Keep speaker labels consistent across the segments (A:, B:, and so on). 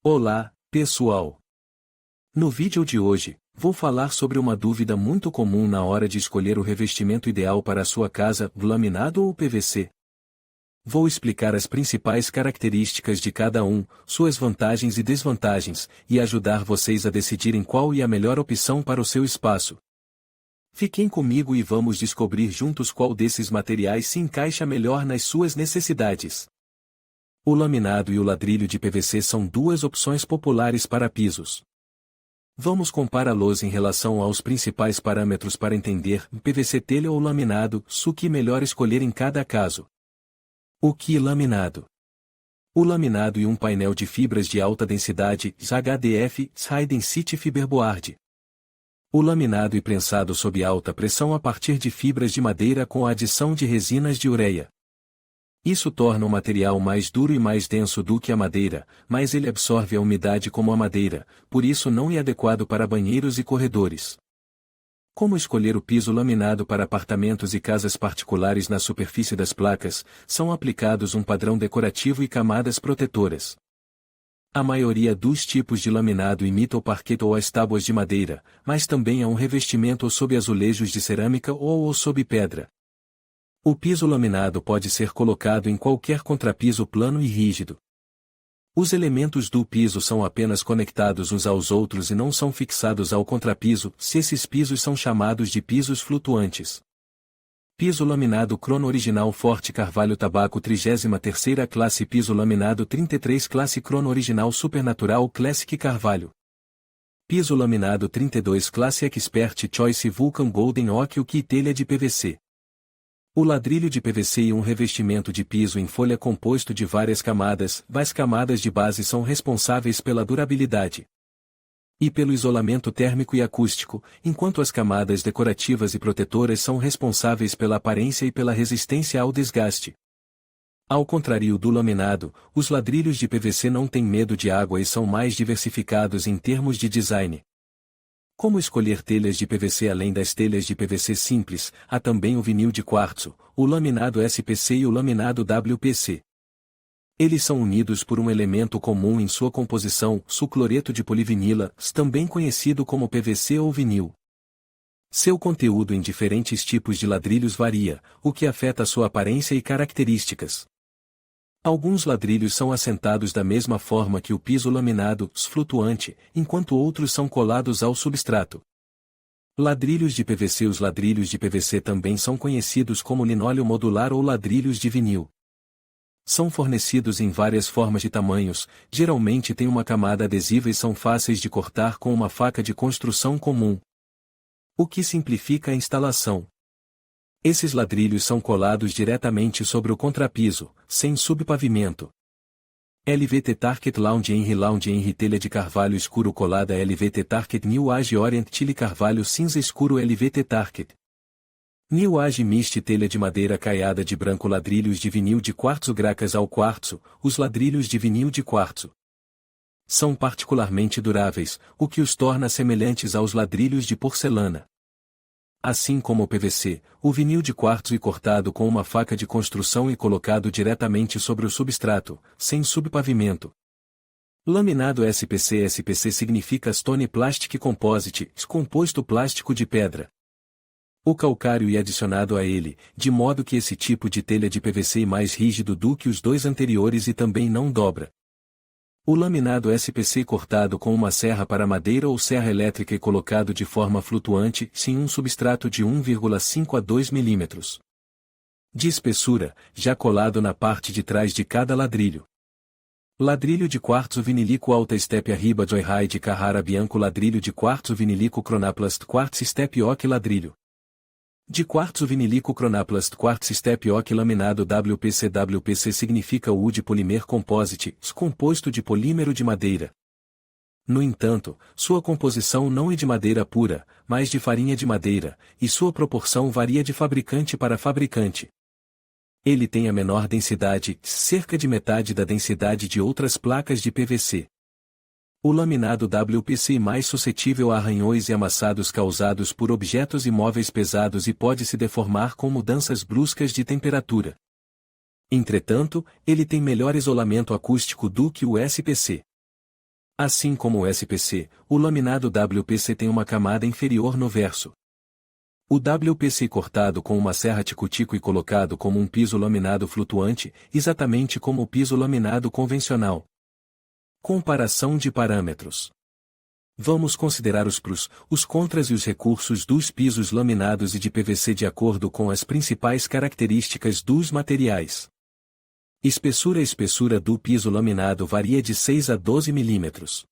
A: Olá, pessoal! No vídeo de hoje, vou falar sobre uma dúvida muito comum na hora de escolher o revestimento ideal para a sua casa, laminado ou PVC. Vou explicar as principais características de cada um, suas vantagens e desvantagens, e ajudar vocês a decidirem qual é a melhor opção para o seu espaço. Fiquem comigo e vamos descobrir juntos qual desses materiais se encaixa melhor nas suas necessidades. O laminado e o ladrilho de PVC são duas opções populares para pisos. Vamos compará-los em relação aos principais parâmetros para entender PVC telha ou laminado, o que melhor escolher em cada caso. O que laminado? O laminado e um painel de fibras de alta densidade, HDF, High Density Fiberboard. O laminado e prensado sob alta pressão a partir de fibras de madeira com a adição de resinas de ureia. Isso torna o material mais duro e mais denso do que a madeira, mas ele absorve a umidade como a madeira, por isso não é adequado para banheiros e corredores. Como escolher o piso laminado para apartamentos e casas particulares? Na superfície das placas, são aplicados um padrão decorativo e camadas protetoras. A maioria dos tipos de laminado imita o parquet ou as tábuas de madeira, mas também há um revestimento sob azulejos de cerâmica ou sob pedra. O piso laminado pode ser colocado em qualquer contrapiso plano e rígido. Os elementos do piso são apenas conectados uns aos outros e não são fixados ao contrapiso, esses pisos são chamados de pisos flutuantes. Piso laminado Crono Original Forte Carvalho Tabaco 33ª Classe Piso laminado 33 Classe Crono Original Supernatural Classic Carvalho. Piso laminado 32 Classe Expert Choice Vulcan Golden Oak e telha de PVC. O ladrilho de PVC e um revestimento de piso em folha composto de várias camadas, as camadas de base são responsáveis pela durabilidade e pelo isolamento térmico e acústico, enquanto as camadas decorativas e protetoras são responsáveis pela aparência e pela resistência ao desgaste. Ao contrário do laminado, os ladrilhos de PVC não têm medo de água e são mais diversificados em termos de design. Como escolher telhas de PVC? Além das telhas de PVC simples, há também o vinil de quartzo, o laminado SPC e o laminado WPC. Eles são unidos por um elemento comum em sua composição, sucloreto de polivinila, também conhecido como PVC ou vinil. Seu conteúdo em diferentes tipos de ladrilhos varia, o que afeta sua aparência e características. Alguns ladrilhos são assentados da mesma forma que o piso laminado, flutuante, enquanto outros são colados ao substrato. Ladrilhos de PVC. Os ladrilhos de PVC também são conhecidos como linóleo modular ou ladrilhos de vinil. São fornecidos em várias formas e tamanhos, geralmente têm uma camada adesiva e são fáceis de cortar com uma faca de construção comum, o que simplifica a instalação. Esses ladrilhos são colados diretamente sobre o contrapiso, sem subpavimento. LVT Target Lounge Henry telha de carvalho escuro colada LVT Target New Age Orient Chile carvalho cinza escuro LVT Target New Age Mist telha de madeira caiada de branco ladrilhos de vinil de quartzo gracas ao quartzo. Os ladrilhos de vinil de quartzo são particularmente duráveis, o que os torna semelhantes aos ladrilhos de porcelana. Assim como o PVC, o vinil de quartzo é cortado com uma faca de construção e colocado diretamente sobre o substrato, sem subpavimento. Laminado SPC. SPC significa Stone Plastic Composite, composto plástico de pedra. O calcário é adicionado a ele, de modo que esse tipo de telha de PVC é mais rígido do que os dois anteriores e também não dobra. O laminado SPC cortado com uma serra para madeira ou serra elétrica e colocado de forma flutuante, sem um substrato de 1,5 a 2 mm de espessura, já colado na parte de trás de cada ladrilho. Ladrilho de quartzo vinilico Alta Step Arriba Joyride Carrara Bianco ladrilho de quartzo vinilico Chronaplast Quartz Step Oak ladrilho de quartzo vinilico Chronaplast Quartz Step Oak laminado WPC. WPC significa Wood Polymer Composite, composto de polímero de madeira. No entanto, sua composição não é de madeira pura, mas de farinha de madeira, e sua proporção varia de fabricante para fabricante. Ele tem a menor densidade, cerca de metade da densidade de outras placas de PVC. O laminado WPC é mais suscetível a arranhões e amassados causados por objetos imóveis pesados e pode se deformar com mudanças bruscas de temperatura. Entretanto, ele tem melhor isolamento acústico do que o SPC. Assim como o SPC, o laminado WPC tem uma camada inferior no verso. O WPC cortado com uma serra tico-tico e colocado como um piso laminado flutuante, exatamente como o piso laminado convencional. Comparação de parâmetros. Vamos considerar os prós, os contras e os recursos dos pisos laminados e de PVC de acordo com as principais características dos materiais. Espessura. A espessura do piso laminado varia de 6 a 12 milímetros.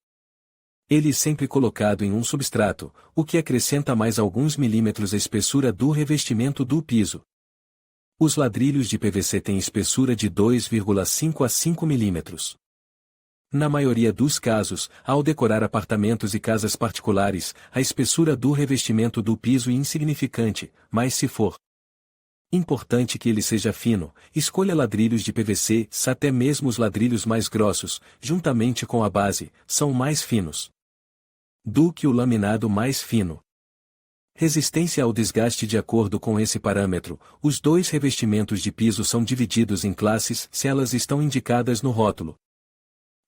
A: Ele é sempre colocado em um substrato, o que acrescenta mais alguns milímetros à espessura do revestimento do piso. Os ladrilhos de PVC têm espessura de 2,5 a 5 milímetros. Na maioria dos casos, ao decorar apartamentos e casas particulares, a espessura do revestimento do piso é insignificante, mas se for importante que ele seja fino, escolha ladrilhos de PVC, até mesmo os ladrilhos mais grossos, juntamente com a base, são mais finos do que o laminado mais fino. Resistência ao desgaste. De acordo com esse parâmetro, os dois revestimentos de piso são divididos em classes, se elas estão indicadas no rótulo.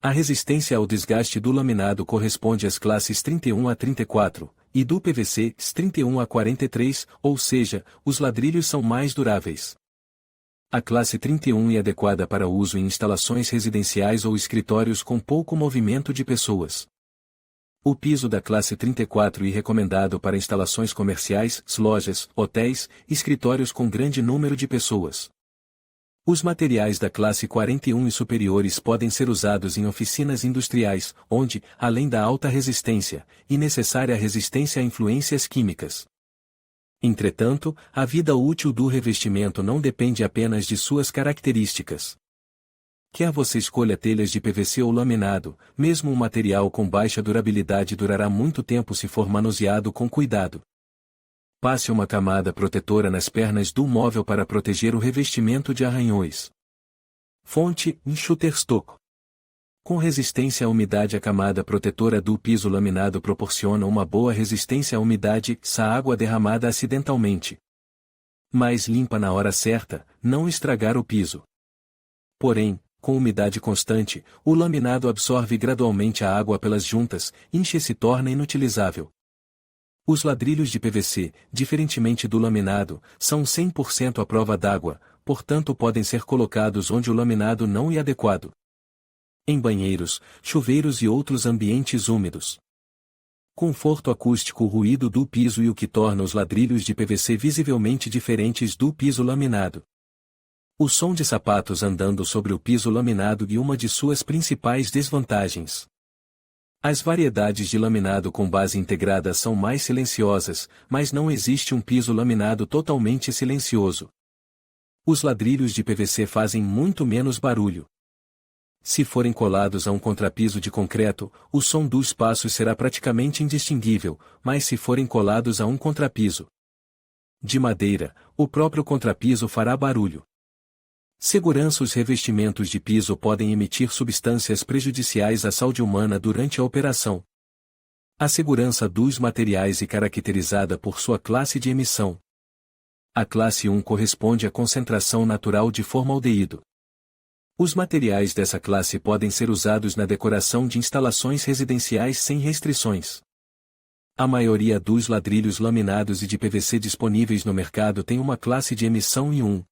A: A resistência ao desgaste do laminado corresponde às classes 31 a 34, e do PVC, 31 a 43, ou seja, os ladrilhos são mais duráveis. A classe 31 é adequada para uso em instalações residenciais ou escritórios com pouco movimento de pessoas. O piso da classe 34 é recomendado para instalações comerciais, lojas, hotéis, escritórios com grande número de pessoas. Os materiais da classe 41 e superiores podem ser usados em oficinas industriais, onde, além da alta resistência, é necessária a resistência a influências químicas. Entretanto, a vida útil do revestimento não depende apenas de suas características. Quer você escolha telhas de PVC ou laminado, mesmo um material com baixa durabilidade durará muito tempo se for manuseado com cuidado. Passe uma camada protetora nas pernas do móvel para proteger o revestimento de arranhões. Fonte: Shutterstock. Com resistência à umidade. A camada protetora do piso laminado proporciona uma boa resistência à umidade, se a água derramada acidentalmente. Mais limpa na hora certa, não estragar o piso. Porém, com umidade constante, o laminado absorve gradualmente a água pelas juntas, incha e se torna inutilizável. Os ladrilhos de PVC, diferentemente do laminado, são 100% à prova d'água, portanto podem ser colocados onde o laminado não é adequado. Em banheiros, chuveiros e outros ambientes úmidos. Conforto acústico. O ruído do piso e o que torna os ladrilhos de PVC visivelmente diferentes do piso laminado. O som de sapatos andando sobre o piso laminado e uma de suas principais desvantagens. As variedades de laminado com base integrada são mais silenciosas, mas não existe um piso laminado totalmente silencioso. Os ladrilhos de PVC fazem muito menos barulho. Se forem colados a um contrapiso de concreto, o som dos passos será praticamente indistinguível, mas se forem colados a um contrapiso de madeira, o próprio contrapiso fará barulho. Segurança. Os revestimentos de piso podem emitir substâncias prejudiciais à saúde humana durante a operação. A segurança dos materiais é caracterizada por sua classe de emissão. A classe 1 corresponde à concentração natural de formaldeído. Os materiais dessa classe podem ser usados na decoração de instalações residenciais sem restrições. A maioria dos ladrilhos laminados e de PVC disponíveis no mercado tem uma classe de emissão I1.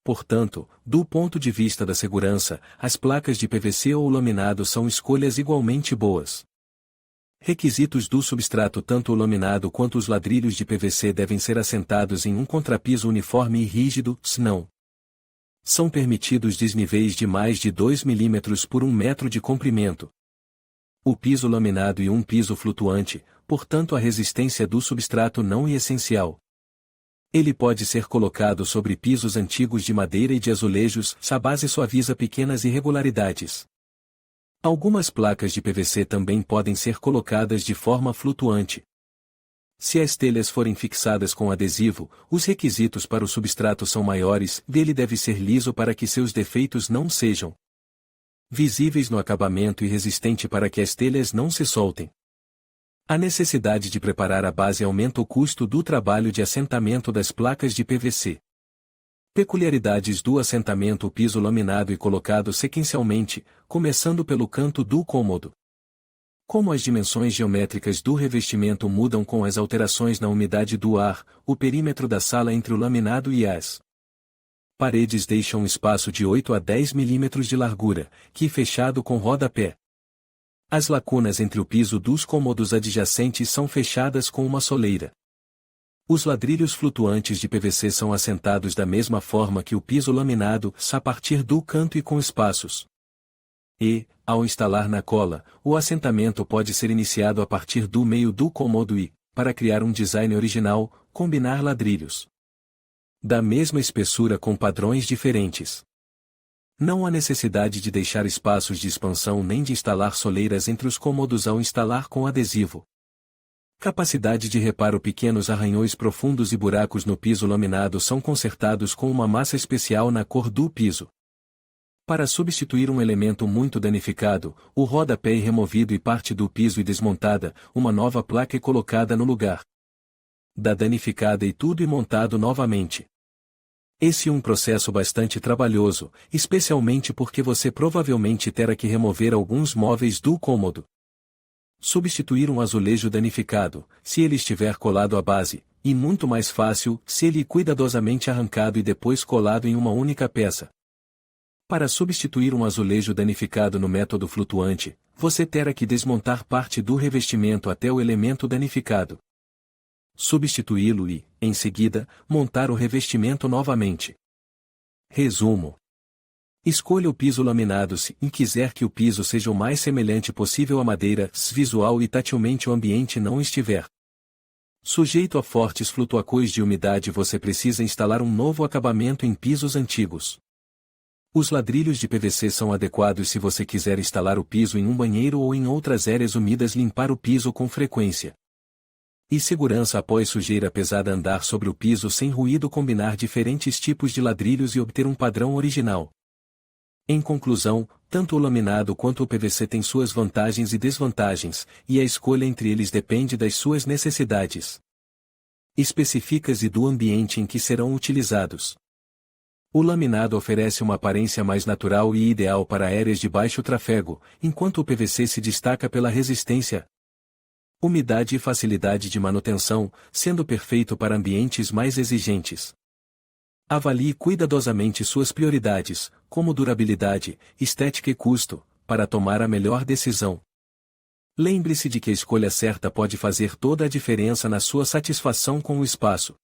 A: Portanto, do ponto de vista da segurança, as placas de PVC ou laminado são escolhas igualmente boas. Requisitos do substrato. Tanto o laminado quanto os ladrilhos de PVC devem ser assentados em um contrapiso uniforme e rígido, senão são permitidos desníveis de mais de 2 mm por 1 metro de comprimento. O piso laminado e um piso flutuante, portanto a resistência do substrato não é essencial. Ele pode ser colocado sobre pisos antigos de madeira e de azulejos, se a base suaviza pequenas irregularidades. Algumas placas de PVC também podem ser colocadas de forma flutuante. Se as telhas forem fixadas com adesivo, os requisitos para o substrato são maiores, ele deve ser liso para que seus defeitos não sejam visíveis no acabamento e resistente para que as telhas não se soltem. A necessidade de preparar a base aumenta o custo do trabalho de assentamento das placas de PVC. Peculiaridades do assentamento. O piso laminado e colocado sequencialmente, começando pelo canto do cômodo. Como as dimensões geométricas do revestimento mudam com as alterações na umidade do ar, o perímetro da sala entre o laminado e as paredes deixa um espaço de 8 a 10 milímetros de largura, que fechado com rodapé. As lacunas entre o piso dos cômodos adjacentes são fechadas com uma soleira. Os ladrilhos flutuantes de PVC são assentados da mesma forma que o piso laminado, a partir do canto e com espaços. E, ao instalar na cola, o assentamento pode ser iniciado a partir do meio do cômodo e, para criar um design original, combinar ladrilhos da mesma espessura com padrões diferentes. Não há necessidade de deixar espaços de expansão nem de instalar soleiras entre os cômodos ao instalar com adesivo. Capacidade de reparo: pequenos arranhões profundos e buracos no piso laminado são consertados com uma massa especial na cor do piso. Para substituir um elemento muito danificado, o rodapé é removido e parte do piso e desmontada, uma nova placa é colocada no lugar da danificada e tudo é montado novamente. Esse é um processo bastante trabalhoso, especialmente porque você provavelmente terá que remover alguns móveis do cômodo. Substituir um azulejo danificado, se ele estiver colado à base, e muito mais fácil, se ele é cuidadosamente arrancado e depois colado em uma única peça. Para substituir um azulejo danificado no método flutuante, você terá que desmontar parte do revestimento até o elemento danificado, substituí-lo e, em seguida, montar o revestimento novamente. Resumo: escolha o piso laminado se quiser que o piso seja o mais semelhante possível à madeira, se visual e tatilmente o ambiente não estiver sujeito a fortes flutuações de umidade. Você precisa instalar um novo acabamento em pisos antigos. Os ladrilhos de PVC são adequados se você quiser instalar o piso em um banheiro ou em outras áreas úmidas. Limpar o piso com frequência. E segurança após sujeira pesada. Andar sobre o piso sem ruído. Combinar diferentes tipos de ladrilhos e obter um padrão original. Em conclusão, tanto o laminado quanto o PVC têm suas vantagens e desvantagens, e a escolha entre eles depende das suas necessidades específicas e do ambiente em que serão utilizados. O laminado oferece uma aparência mais natural e ideal para áreas de baixo tráfego, enquanto o PVC se destaca pela resistência, umidade e facilidade de manutenção, sendo perfeito para ambientes mais exigentes. Avalie cuidadosamente suas prioridades, como durabilidade, estética e custo, para tomar a melhor decisão. Lembre-se de que a escolha certa pode fazer toda a diferença na sua satisfação com o espaço.